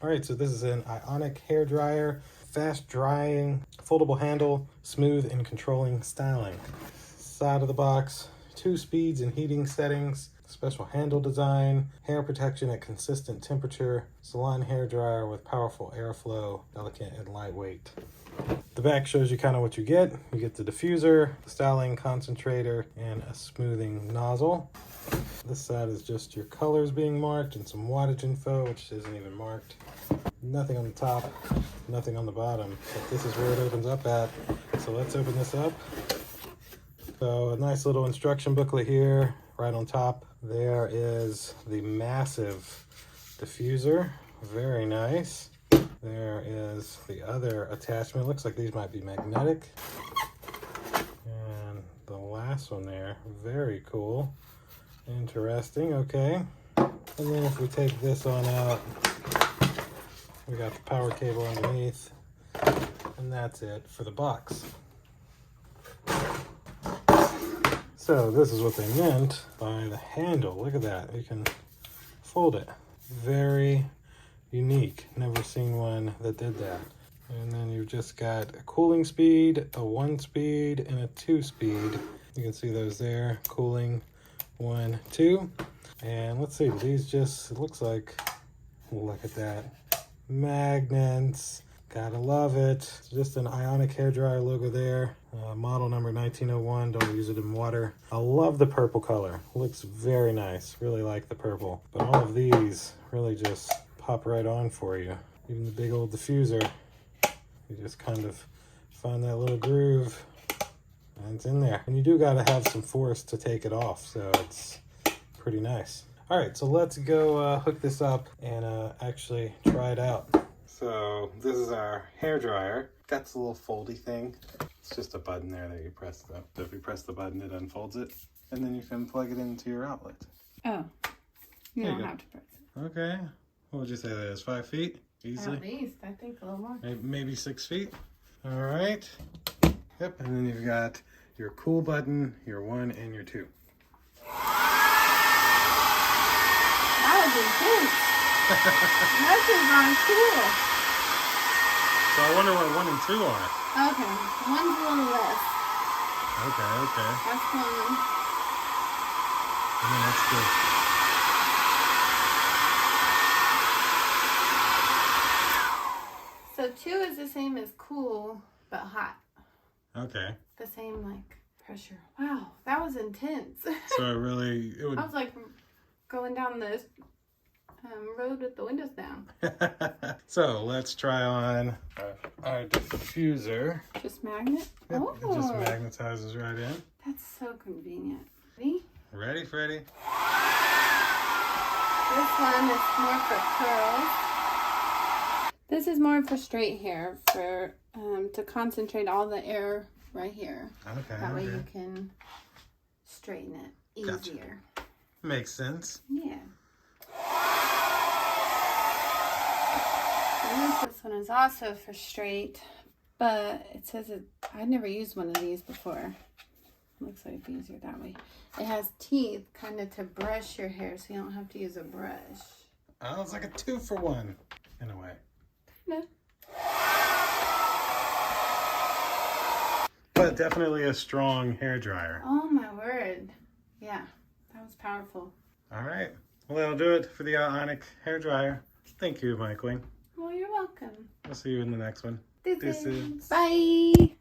All right, so this is an Ionic hair dryer, fast drying, foldable handle, smooth and controlling styling. Side of the box, 2 speeds and heating settings, special handle design, hair protection at consistent temperature, salon hair dryer with powerful airflow, delicate and lightweight. The back shows you kind of what you get. You get the diffuser, the styling concentrator, and a smoothing nozzle. This side is just your colors being marked and some wattage info, which isn't even marked. Nothing on the top, nothing on the bottom, but this is where it opens up at. So let's open this up. So a nice little instruction booklet here, right on top. There is the massive diffuser, very nice. There is the other attachment. Looks like these might be magnetic. And the last one there, very cool. Interesting, okay. And then if we take this on out, we got the power cable underneath, and that's it for the box. So this is what they meant by the handle. Look at that, you can fold it. Very unique, never seen one that did that. And then you've just got a cooling speed, a 1 speed, and a 2 speed. You can see those there, cooling 1, 2. And let's see, these just, it looks like, look at that. Magnets, gotta love it. It's just an Ionic hairdryer logo there. Model number 1901, don't use it in water. I love the purple color, looks very nice. Really like the purple. But all of these really just pop right on for you. Even the big old diffuser, you just kind of find that little groove and it's in there. And you do gotta have some force to take it off, so it's pretty nice. All right, so let's go hook this up and actually try it out. So this is our hair dryer. Got this little foldy thing. It's just a button there that you press. So if you press the button, it unfolds it, and then you can plug it into your outlet. Oh, you don't have to press it. Okay. What would you say that is? 5 feet? Easily? At least, I think a little more. Maybe 6 feet. All right. Yep, and then you've got your cool button, your 1 and your 2. That was intense. That is on cool. So I wonder what 1 and 2 are. Okay, one's a little less. Okay. That's fine. And then that's good. So 2 is the same as cool, but hot. Okay. The same, like, pressure. Wow, that was intense. So it would. I was like going down this road with the windows down. So let's try on our diffuser. Just magnet? Yep, Oh, it just magnetizes right in. that's so convenient. Ready? Ready, Freddie? This one is more for curls. This is more for straight hair, for to concentrate all the air right here. Okay. That way you can straighten it easier. Gotcha. Makes sense. Yeah. And this one is also for straight, but it says it. I'd never used one of these before. Looks like it's easier that way. It has teeth kind of to brush your hair, so you don't have to use a brush. Oh, it's like a 2-for-1 in a way. No. But definitely a strong hair dryer. Oh my word. Yeah, that was powerful. All right. Well, that'll do it for the Ionic hair dryer. Thank you, Mike Wing. Well, you're welcome. We'll see you in the next one. This This is. is- Bye.